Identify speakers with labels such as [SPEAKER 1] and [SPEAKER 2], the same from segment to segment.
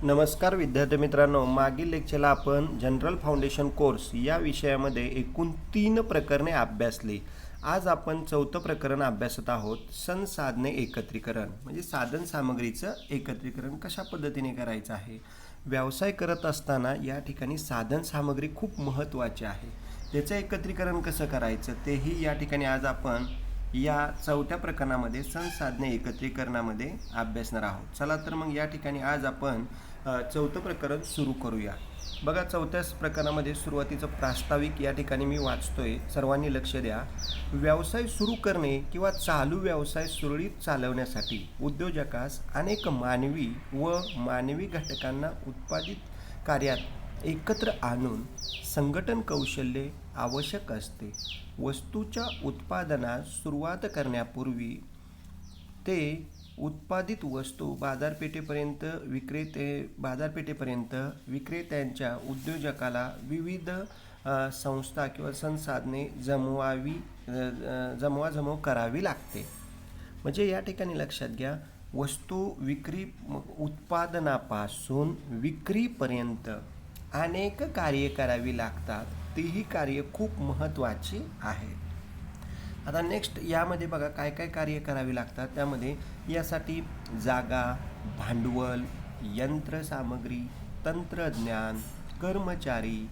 [SPEAKER 1] नमस्कार विद्यार्थी मित्रांनो, मागील लेक्चरला आपण जनरल फाउंडेशन कोर्स या विषयामध्ये एकूण 3 प्रकरणे अभ्यासली. आज आपण 4थं प्रकरण अभ्यासत आहोत. संसाधने एकत्रीकरण म्हणजे साधन सामग्रीचं एकत्रीकरण कशा पद्धतीने करायचं आहे. व्यवसाय करत असताना या ठिकाणी साधन सामग्री खूप महत्त्वाची आहे. त्याचं एकत्रीकरण कसं करायचं तेही या ठिकाणी आज आपण या 4थ्या प्रकरणामध्ये संसाधने एकत्रीकरणामध्ये अभ्यासणार आहोत. चला तर मग या ठिकाणी आज आपण 4थं प्रकरण सुरू करूया. बघा, 4थ्या प्रकरणामध्ये सुरुवातीचं प्रास्ताविक या ठिकाणी मी वाचतोय, सर्वांनी लक्ष द्या. व्यवसाय सुरू करणे किंवा चालू व्यवसाय सुरळीत चालवण्यासाठी उद्योजकास अनेक मानवी व मानवी घटकांना उत्पादित कार्यात एकत्र आणून संघटन कौशल्य आवश्यक असते. वस्तूच्या उत्पादनास सुरुवात करण्यापूर्वी ते उत्पादित वस्तू बाजारपेठेपर्यंत विक्रेत्यांच्या उद्योजकाला विविध संस्था किंवा संसाधने जमवाजमव करावी लागते. म्हणजे या ठिकाणी लक्षात घ्या, वस्तू उत्पादनापासून विक्रीपर्यंत अनेक कार्ये करावी लागतात. तीही कार्य खूप महत्त्वाची आहेत. आता नेक्स्ट यामध्ये बघा काय काय कार्य करावी लागतात. त्यामध्ये यासाठी जागा, भांडवल, यंत्रसामग्री, तंत्रज्ञान, कर्मचारी,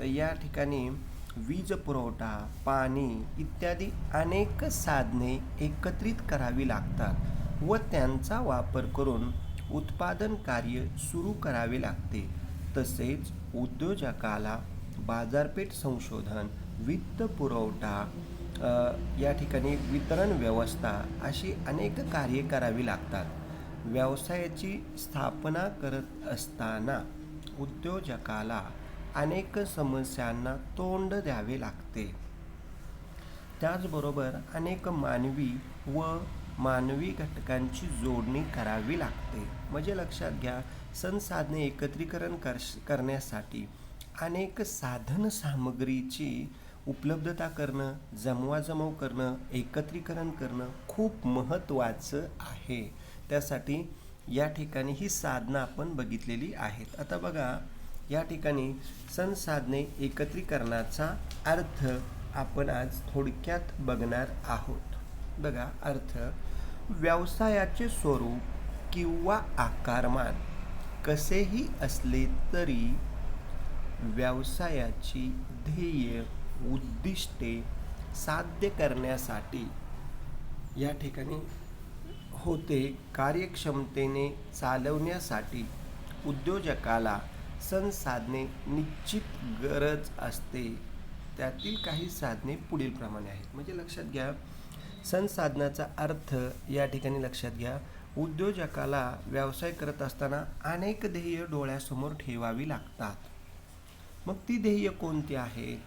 [SPEAKER 1] या ठिकाणी वीज पुरवठा, पाणी इत्यादी अनेक साधने एकत्रित करावी लागतात व त्यांचा वापर करून उत्पादन कार्य सुरू करावे लागते. तसेच उद्योजकाला बाजारपेठ संशोधन, वित्त पुरवठा, या ठिकाणी वितरण व्यवस्था अशी अनेक कार्ये करावी लागतात. व्यवसायाची स्थापना करत असताना उद्योजकाला अनेक समस्यांना तोंड द्यावे लागते. त्याचबरोबर अनेक मानवी घटकांची जोडणी करावी लागते. म्हणजे लक्षात घ्या, संसाधने एकत्रीकरण करण्यासाठी अनेक साधन सामग्रीची उपलब्धता करणं, जमवाजमव करणं, एकत्रीकरण करणं खूप महत्त्वाचं आहे. त्यासाठी या ठिकाणी ही साधनं आपण बघितलेली आहेत. आता बघा, या ठिकाणी संसाधने एकत्रीकरणाचा अर्थ आपण आज थोडक्यात बघणार आहोत. बघा, अर्थ: व्यवसायाचे स्वरूप किंवा आकारमान कसेही असले तरी व्यवसायाची ध्येय उद्दिष्टे साध्य करण्यासाठी या ठिकाणी कार्यक्षमतेने चालवण्यासाठी उद्योजकाला संसाधने निश्चित गरज असते. त्यातील काही साधने पुढील प्रमाणे आहेत. म्हणजे लक्षात घ्या, संसाधनाचा अर्थ या ठिकाणी लक्षात घ्या, उद्योजकाला व्यवसाय करत असताना अनेक ध्येय डोळ्यासमोर ठेवावी लागतात. मग ती ध्येय कोणती आहेत,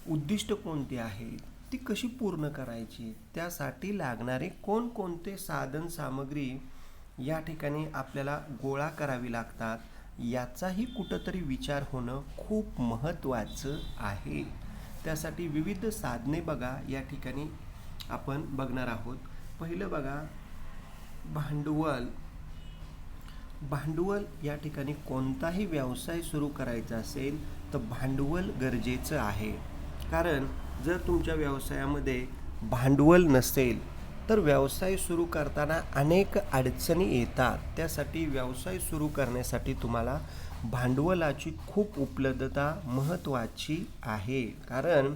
[SPEAKER 1] उद्दिष्ट कोणती आहेत, ती कशी पूर्ण करायची, त्यासाठी लागणारे कोणकोणते साधन सामग्री या ठिकाणी आपल्याला गोळा करावी लागतात, याचाही कुठंतरी विचार होणं खूप महत्त्वाचं आहे. त्यासाठी विविध साधने बघा या ठिकाणी आपण बघणार आहोत. पहिलं बघा, भांडवल या ठिकाणी कोणताही व्यवसाय सुरू करायचा असेल तर भांडवल गरजेचं आहे. कारण जर तुमच्या व्यवसायामध्ये भांडवल नसेल तर व्यवसाय सुरू करताना अनेक अडचणी येतात. त्यासाठी व्यवसाय सुरू करण्यासाठी तुम्हाला भांडवलाची खूप उपलब्धता महत्त्वाची आहे. कारण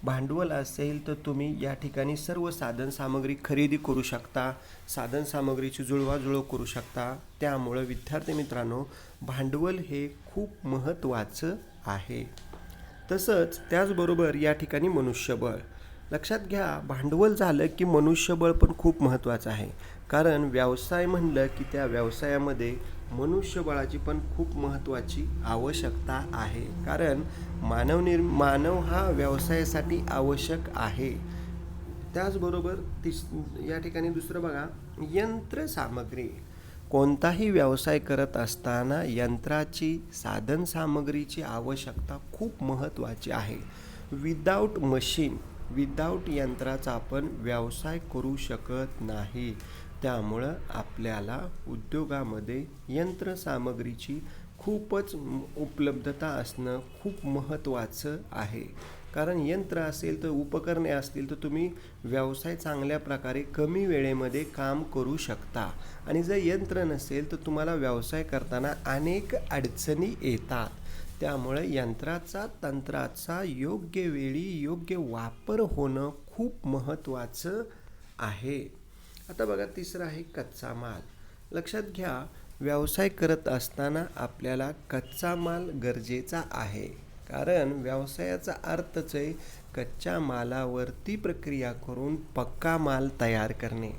[SPEAKER 1] भांडवल असेल तर तुम्ही या ठिकाणी सर्व साधनसामग्री खरेदी करू शकता, साधनसामग्रीची जुळवाजुळव करू शकता. त्यामुळं विद्यार्थी मित्रांनो, भांडवल हे खूप महत्त्वाचं आहे. तसंच त्याचबरोबर या ठिकाणी मनुष्यबळ लक्षात घ्या. भांडवल झालं की मनुष्यबळ पण खूप महत्त्वाचं आहे. कारण व्यवसाय म्हणलं की त्या व्यवसायामध्ये मनुष्यबळाची पण खूप महत्त्वाची आवश्यकता आहे. कारण मानव हा व्यवसायासाठी आवश्यक आहे. त्याचबरोबर या ठिकाणी दुसरं बघा, यंत्रसामग्री. कोणताही व्यवसाय करत असताना यंत्राची, साधनसामग्रीची आवश्यकता खूप महत्त्वाची आहे. विदाऊट यंत्राचा आपण व्यवसाय करू शकत नाही. त्यामुळं आपल्याला उद्योगामध्ये यंत्रसामग्रीची खूपच उपलब्धता असणं खूप महत्त्वाचं आहे. कारण यंत्र असेल तर उपकरणे असतील तर तुम्ही व्यवसाय चांगल्या प्रकारे कमी वेळेमध्ये काम करू शकता. आणि जर यंत्र नसेल तर तुम्हाला व्यवसाय करताना अनेक अडचणी येतात. त्यामुळे यंत्राचा तंत्राचा योग्य वेळी योग्य वापर होणं खूप महत्त्वाचं आहे. आता बघा तिसरं आहे कच्चा माल. लक्षात घ्या, व्यवसाय करत असताना आपल्याला कच्चा माल गरजेचा आहे. कारण व्यवसायाचा अर्थच आहे कच्च्या मालावरती प्रक्रिया करून पक्का माल तयार करणे.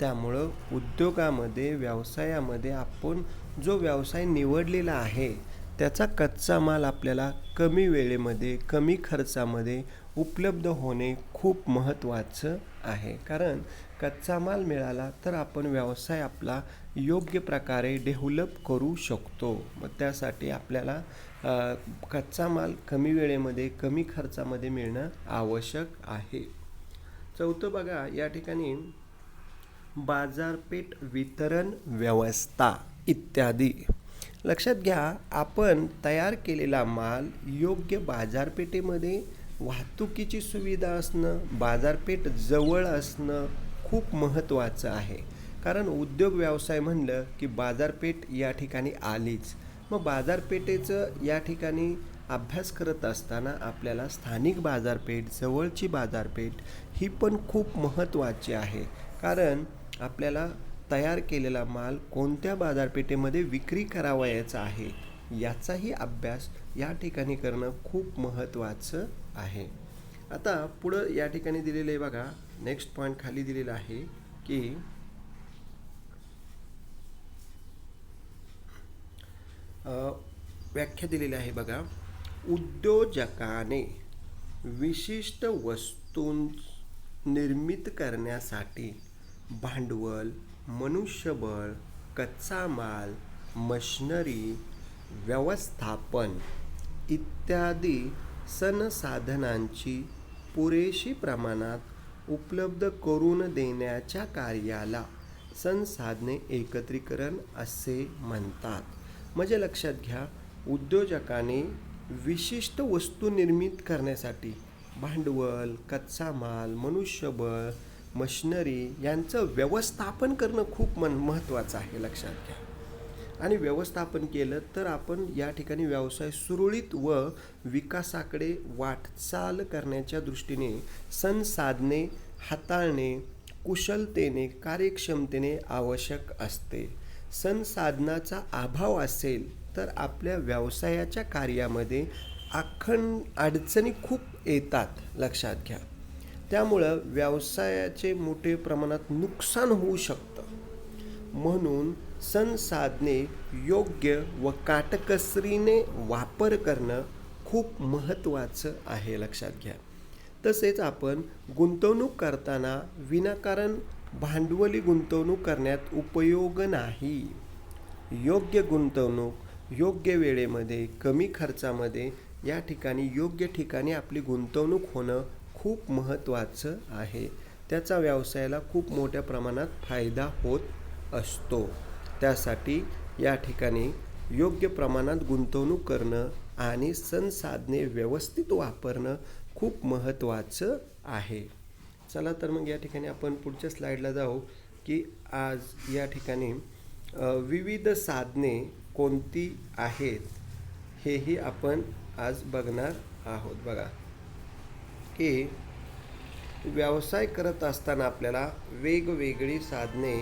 [SPEAKER 1] त्यामुळं उद्योगामध्ये व्यवसायामध्ये आपण जो व्यवसाय निवडलेला आहे त्याचा कच्चा माल आपल्याला कमी वेळेमध्ये कमी खर्चामध्ये उपलब्ध होणे खूप महत्त्वाचं आहे. कारण कच्चा माल मिळाला तर आपण व्यवसाय आपला योग्य प्रकारे डेव्हलप करू शकतो. मग त्यासाठी आपल्याला कच्चा माल कमी वेळेमध्ये कमी खर्चामध्ये मिळणं आवश्यक आहे. चौथं बघा, या ठिकाणी बाजारपेठ वितरण व्यवस्था इत्यादी. लक्षात घ्या, आपण तयार केलेला माल योग्य बाजारपेठेमध्ये वाहतुकीची सुविधा असणं, बाजारपेठ जवळ असणं खूप महत्त्वाचं आहे. कारण उद्योग व्यवसाय म्हणलं की बाजारपेठ या ठिकाणी आलीच. मग बाजारपेठेचं या ठिकाणी अभ्यास करत असताना आपल्याला स्थानिक बाजारपेठ, जवळची बाजारपेठ ही पण खूप महत्त्वाची आहे. कारण आपल्याला तयार केलेला माल कोणत्या बाजारपेठेमध्ये विक्री करावयाचा आहे याचाही अभ्यास या ठिकाणी करणं खूप महत्त्वाचं आहे. आता पुढं या ठिकाणी दिलेलं आहे बघा, नेक्स्ट पॉईंट खाली दिलेला आहे की व्याख्या दिलेली आहे बघा, उद्योजकाने विशिष्ट वस्तू निर्मित करण्यासाठी भांडवल, मनुष्यबळ, कच्चा माल, मशिनरी, व्यवस्थापन इत्यादी संसाधनांची पुरेशी प्रमाणात उपलब्ध करून देण्याच्या कार्याला संसाधने एकत्रीकरण असे म्हणतात. म्हणजे लक्षात घ्या, उद्योजकाने विशिष्ट वस्तू निर्मित करण्यासाठी भांडवल, कच्चा माल, मनुष्यबळ, मशिनरी यांचं व्यवस्थापन करणं खूप महत्त्वाचं आहे. लक्षात घ्या. आणि व्यवस्थापन केलं तर आपण या ठिकाणी व्यवसाय सुरळीत व विकासाकडे वाटचाल करण्याच्या दृष्टीने संसाधने हाताळणे कुशलतेने, कार्यक्षमतेने आवश्यक असते. संसाधनाचा अभाव असेल तर आपल्या व्यवसायाच्या कार्यामध्ये अडचणी खूप येतात. लक्षात घ्या. त्यामुळं व्यवसायाचे मोठे प्रमाणात नुकसान होऊ शकतं. म्हणून संसाधने योग्य व काटकसरीने वापर करणं खूप महत्त्वाचं आहे. लक्षात घ्या. तसेच आपण गुंतवणूक करताना विनाकारण भांडवली गुंतवणूक करण्यात उपयोग नाही. योग्य गुंतवणूक योग्य वेळेमध्ये कमी खर्चामध्ये या ठिकाणी योग्य ठिकाणी आपली गुंतवणूक होणं खूप महत्त्वाचं आहे. त्याचा व्यवसायाला खूप मोठ्या प्रमाणात फायदा होत असतो. त्यासाठी या ठिकाणी योग्य प्रमाणात गुंतवणूक करणं आणि संसाधने व्यवस्थित वापरणं खूप महत्त्वाचं आहे. चला तर मग या ठिकाणी आपण पुढच्या स्लाईडला जाऊ की आज या ठिकाणी विविध साधने कोणती आहेत हेही आपण आज बघणार आहोत. बघा की व्यवसाय करत असताना आपल्याला वेगवेगळी साधने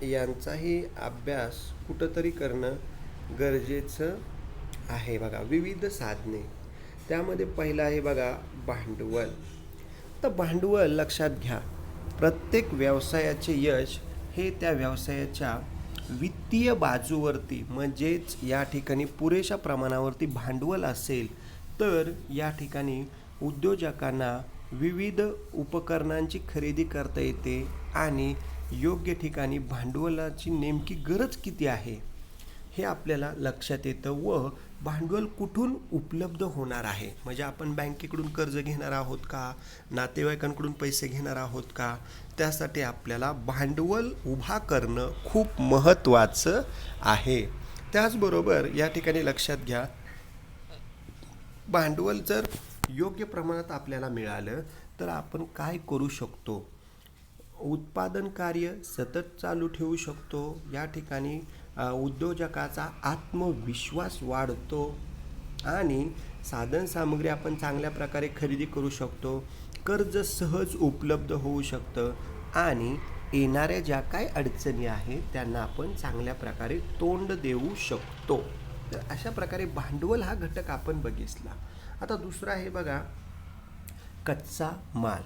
[SPEAKER 1] यांचाही अभ्यास कुठंतरी करणं गरजेचं आहे. बघा विविध साधने, त्यामध्ये पहिलं आहे बघा भांडवल. तर भांडवल लक्षात घ्या, प्रत्येक व्यवसायाचे यश हे त्या व्यवसायाच्या वित्तीय बाजूवरती म्हणजेच या ठिकाणी पुरेशा प्रमाणावरती भांडवल असेल तर या ठिकाणी उद्योजकांना विविध उपकरणांची खरेदी करता येते आणि योग्य ठिकाणी भांडवलाची नेमकी गरज किती आहे हे आपल्याला लक्षात येतं व भांडवल कुठून उपलब्ध होणार आहे. म्हणजे आपण बँकेकडून कर्ज घेणार आहोत का, नातेवाईकांकडून पैसे घेणार आहोत का, त्यासाठी आपल्याला भांडवल उभा करणं खूप महत्त्वाचं आहे. त्याचबरोबर या ठिकाणी लक्षात घ्या, भांडवल जर योग्य प्रमाणात आपल्याला मिळालं तर आपण काय करू शकतो, उत्पादन कार्य सतत चालू ठेवू शकतो. या ठिकाणी उद्योजकाचा आत्मविश्वास वाढतो आणि साधनसामग्री आपण चांगल्या प्रकारे खरेदी करू शकतो. कर्ज सहज उपलब्ध होऊ शकतं आणि येणाऱ्या ज्या काही अडचणी आहेत त्यांना आपण चांगल्या प्रकारे तोंड देऊ शकतो. तर अशा प्रकारे भांडवल हा घटक आपण बघितला. आता दुसरा आहे बघा, कच्चा माल.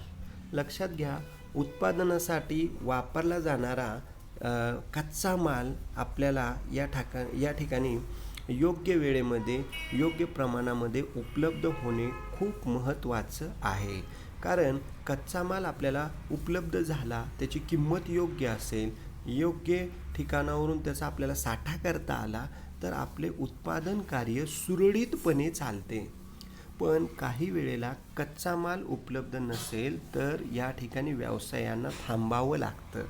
[SPEAKER 1] लक्षात घ्या, उत्पादनासाठी वापरला जाणारा कच्चा माल आपल्याला या ठिकाणी योग्य वेळेमध्ये योग्य प्रमाणामध्ये उपलब्ध होणे खूप महत्त्वाचं आहे. कारण कच्चा माल आपल्याला उपलब्ध झाला, त्याची किंमत योग्य असेल, योग्य ठिकाणावरून त्याचा आपल्याला साठा करता आला तर आपले उत्पादन कार्य सुरळीतपणे चालते. पण काही वेळेला कच्चा माल उपलब्ध नसेल तर या ठिकाणी व्यवसायांना थांबावं लागतं,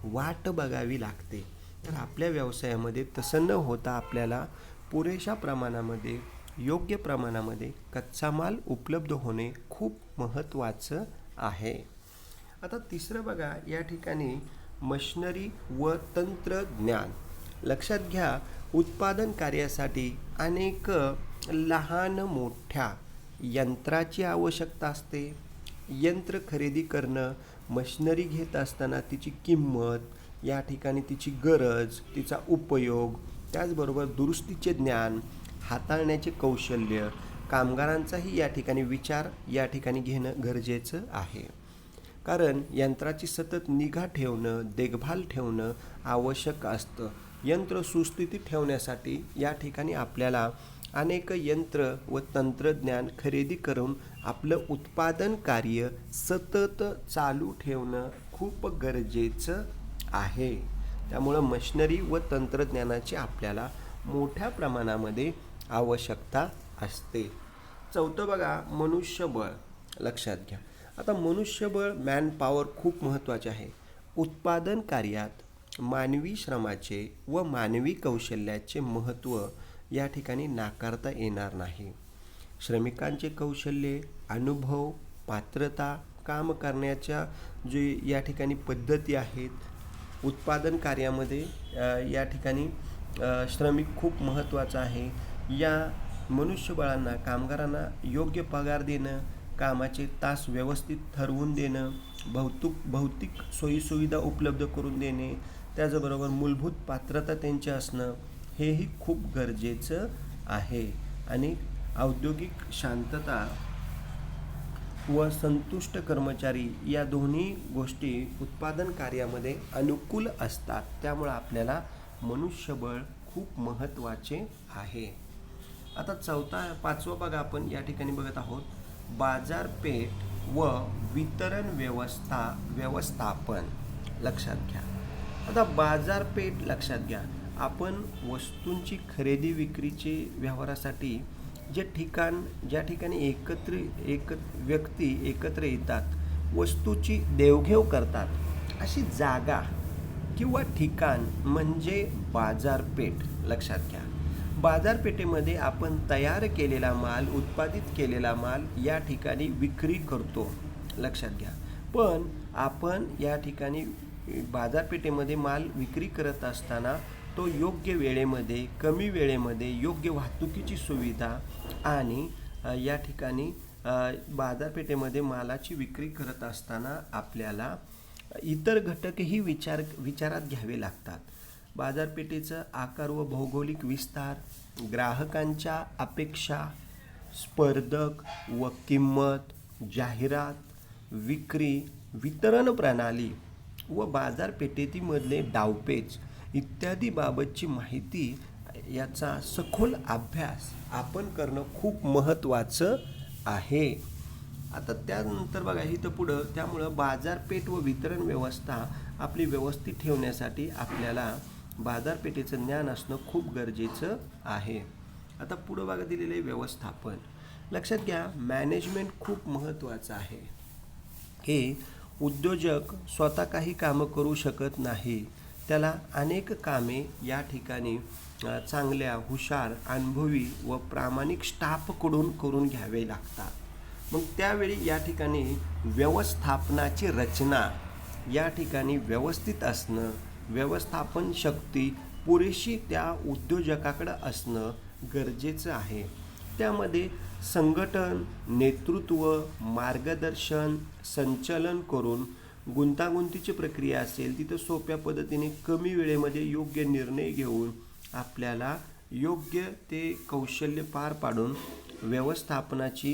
[SPEAKER 1] वाट बघावी लागते. तर आपल्या व्यवसायामध्ये तसं न होता आपल्याला पुरेशा प्रमाणामध्ये योग्य प्रमाणामध्ये कच्चा माल उपलब्ध होणे खूप महत्त्वाचं आहे. आता तिसरं बघा, या ठिकाणी मशिनरी व तंत्रज्ञान. लक्षात घ्या, उत्पादन कार्यासाठी अनेक लहान मोठ्या यंत्राची आवश्यकता असते. यंत्र खरेदी करणं, मशिनरी घेत असताना तिची किंमत, या ठिकाणी तिची गरज, तिचा उपयोग, त्याचबरोबर दुरुस्तीचे ज्ञान, हाताळण्याचे कौशल्य, कामगारांचाही या ठिकाणी विचार या ठिकाणी घेणं गरजेचं आहे. कारण यंत्राची सतत निगा ठेवणं, देखभाल ठेवणं आवश्यक असतं. यंत्र सुस्थितीत ठेवण्यासाठी या ठिकाणी आपल्याला अनेक यंत्र व तंत्रज्ञान खरेदी करून आपलं उत्पादन कार्य सतत चालू ठेवणं खूप गरजेचं आहे. त्यामुळं मशिनरी व तंत्रज्ञानाची आपल्याला मोठ्या प्रमाणामध्ये आवश्यकता असते. चौथं बघा, मनुष्यबळ. लक्षात घ्या, आता मनुष्यबळ, मॅन पॉवर खूप महत्त्वाचे आहे. उत्पादन कार्यात मानवी श्रमाचे व मानवी कौशल्याचे महत्त्व या ठिकाणी नाकारता येणार नाही. श्रमिकांचे कौशल्य, अनुभव, पात्रता, काम करण्याच्या जे या ठिकाणी पद्धती आहेत, उत्पादन कार्यामध्ये या ठिकाणी श्रमिक खूप महत्त्वाचा आहे. या मनुष्यबळांना, कामगारांना योग्य पगार देणं, कामाचे तास व्यवस्थित ठरवून देणं, भौतिक सोयीसुविधा उपलब्ध करून देणे, त्याचबरोबर मूलभूत पात्रता त्यांची असणं हेही खूप गरजेचं आहे. आणि औद्योगिक शांतता व संतुष्ट कर्मचारी या दोन्ही गोष्टी उत्पादन कार्यामध्ये अनुकूल असतात. त्यामुळे आपल्याला मनुष्यबळ खूप महत्त्वाचे आहे. आता पाचवं बघा, आपण या ठिकाणी बघत आहोत बाजारपेठ व वितरण व्यवस्थापन. लक्षात घ्या, आता बाजारपेठ लक्षात घ्या, आपण वस्तूंची खरेदी विक्रीचे व्यवहारासाठी ज्या ठिकाणी व्यक्ती एकत्र येतात, वस्तूची देवघेव करतात, अशी जागा किंवा ठिकाण म्हणजे बाजारपेठ. लक्षात घ्या, बाजारपेठेमध्ये आपण तयार केलेला माल, उत्पादित केलेला माल या ठिकाणी विक्री करतो. लक्षात घ्या, पण आपण या ठिकाणी बाजारपेठेमध्ये माल विक्री करत असताना तो योग्य वेळेमध्ये, कमी वेळेमध्ये, योग्य वाहतुकीची सुविधा आणि या ठिकाणी बाजारपेठेमध्ये मालाची विक्री करत असताना आपल्याला इतर घटकही विचारात घ्यावे लागतात. बाजारपेठेचा आकार व भौगोलिक विस्तार, ग्राहकांच्या अपेक्षा, स्पर्धक व किंमत, जाहिरात, विक्री, वितरण प्रणाली व बाजारपेठेमधले डावपेच इत्यादी बाबतची माहिती, याचा सखोल अभ्यास आपण करणं खूप महत्त्वाचं आहे. आता त्यानंतर बघा इथं पुढं, त्यामुळं बाजारपेठ व वितरण व्यवस्था आपली व्यवस्थित ठेवण्यासाठी आपल्याला बाजारपेठेचं ज्ञान असणं खूप गरजेचं आहे. आता पुढं बघा दिलेलं आहे व्यवस्थापन. लक्षात घ्या, मॅनेजमेंट खूप महत्त्वाचं आहे. हे उद्योजक स्वतः काही कामं करू शकत नाही. त्याला अनेक कामे या ठिकाणी चांगल्या, हुशार, अनुभवी व प्रामाणिक स्टाफकडून करून घ्यावे लागतात. मग त्यावेळी या ठिकाणी व्यवस्थापनाची रचना या ठिकाणी व्यवस्थित असणं, व्यवस्थापन शक्ती पुरेशी त्या उद्योजकाकडं असणं गरजेचं आहे. त्यामध्ये संघटन, नेतृत्व, मार्गदर्शन, संचलन करून गुंतागुंतीची प्रक्रिया असेल तिथं सोप्या पद्धतीने कमी वेळेमध्ये योग्य निर्णय घेऊन आपल्याला योग्य ते कौशल्य पार पाडून व्यवस्थापनाची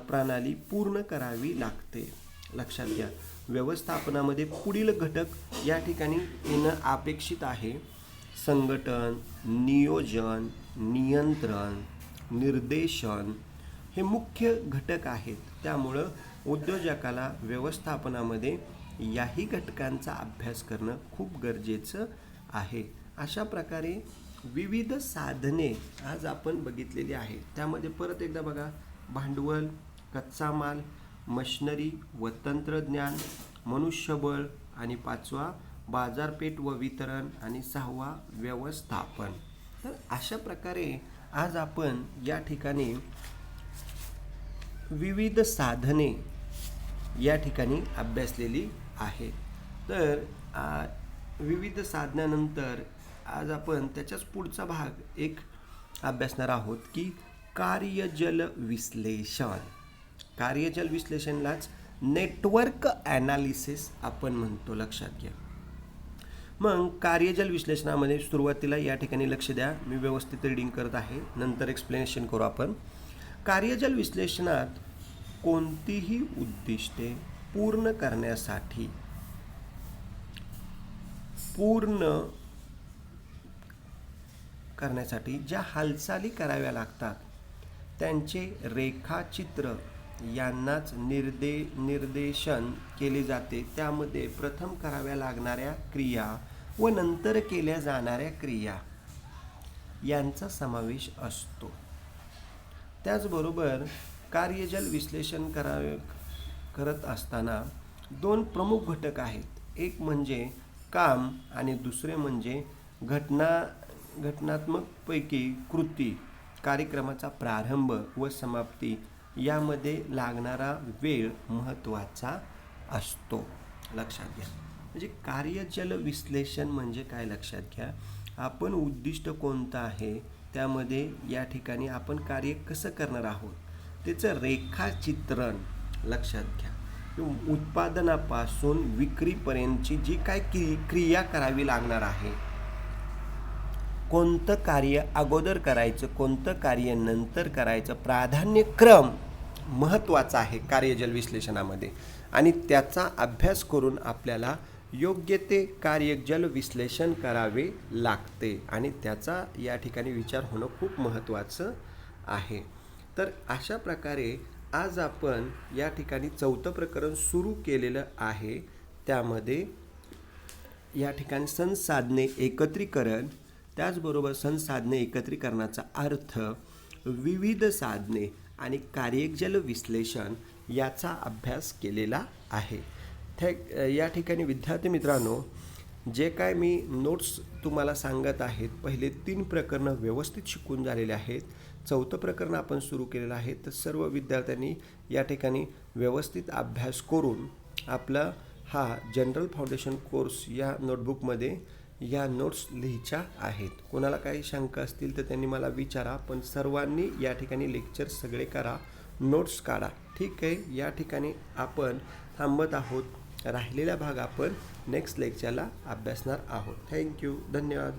[SPEAKER 1] प्रणाली पूर्ण करावी लागते. लक्षात घ्या, व्यवस्थापनामध्ये पुढील घटक या ठिकाणी येणं अपेक्षित आहे. संघटन, नियोजन, नियंत्रण, निर्देशन हे मुख्य घटक आहेत. त्यामुळं उद्योजकाला व्यवस्थापनामध्ये याही घटकांचा अभ्यास करणं खूप गरजेचं आहे. अशा प्रकारे विविध साधने आज आपण बघितलेली आहेत. त्यामध्ये परत एकदा बघा, भांडवल, कच्चा माल, मशिनरी व तंत्रज्ञान, मनुष्यबळ, आणि 5वा बाजारपेठ व वितरण, आणि 6वा व्यवस्थापन. तर अशा प्रकारे आज आपण या ठिकाणी विविध साधने या ठिकाणी अभ्यासलेली आहेत. तर विविध साधनानंतर आज आपण त्याच्याच पुढचा भाग एक अभ्यासणार आहोत की कार्यजल विश्लेषण. कार्यजल विश्लेषणलाच नेटवर्क ॲनालिसिस आपण म्हणतो. लक्षात घ्या. मग कार्यजल विश्लेषणामध्ये सुरुवातीला या ठिकाणी लक्ष द्या, मी व्यवस्थित रीडिंग करत आहे, नंतर एक्सप्लेनेशन करू आपण. कार्यजल विश्लेषणात कोणतीही उद्दिष्टे पूर्ण करण्यासाठी ज्या हालचाली कराव्या लागतात त्यांचे रेखाचित्र यांनाच निर्देशन केले जाते. त्यामध्ये प्रथम कराव्या लागणाऱ्या क्रिया व नंतर केल्या जाणाऱ्या क्रिया यांचा समावेश असतो. त्याचबरोबर कार्यजल विश्लेषण करत असताना 2 प्रमुख घटक आहेत. एक म्हणजे काम आणि दुसरे म्हणजे घटनात्मकपैकी कृती. कार्यक्रमाचा प्रारंभ व समाप्ती यामध्ये लागणारा वेळ महत्त्वाचा असतो. लक्षात घ्या. म्हणजे कार्यजल विश्लेषण म्हणजे काय लक्षात घ्या, आपण उद्दिष्ट कोणतं आहे, त्यामध्ये या ठिकाणी आपण कार्य कसं करणार आहोत त्याचं रेखाचित्रण. लक्षात घ्या. उत्पादनापासून विक्रीपर्यंतची जी काय क्रिया करावी लागणार आहे, कोणतं कार्य अगोदर करायचं, कोणतं कार्य नंतर करायचं, प्राधान्यक्रम महत्त्वाचा आहे कार्यजल विश्लेषणामध्ये. आणि त्याचा अभ्यास करून आपल्याला योग्य ते कार्यजल विश्लेषण करावे लागते आणि त्याचा या ठिकाणी विचार होणं खूप महत्त्वाचं आहे. तर अशा प्रकारे आज आपण या ठिकाणी 4थं प्रकरण सुरू केलेलं आहे. त्यामध्ये या ठिकाणी संसाधने एकत्रीकरण, त्याचबरोबर संसाधने एकत्रीकरणाचा अर्थ, विविध साधने आणि कार्यजल विश्लेषण याचा अभ्यास केलेला आहे. या ठिकाणी विद्यार्थी मित्रांनो, जे काय मी नोट्स तुम्हाला सांगत आहेत, पहिले 3 प्रकरणं व्यवस्थित शिकून झालेले आहेत. 4थं प्रकरण आपण सुरू केलेलं आहे. तर सर्व विद्यार्थ्यांनी या ठिकाणी व्यवस्थित अभ्यास करून आपला हा जनरल फाउंडेशन कोर्स या नोटबुकमध्ये या नोट्स लिहायच्या आहेत. कोणाला काही शंका असतील तर त्यांनी मला विचारा, पण सर्वांनी या ठिकाणी लेक्चर सगळे करा, नोट्स काढा. ठीक आहे. या ठिकाणी आपण थांबत आहोत. राहिलेला भाग आपण नेक्स्ट लेक्चरला अभ्यासणार आहोत. थँक्यू. धन्यवाद.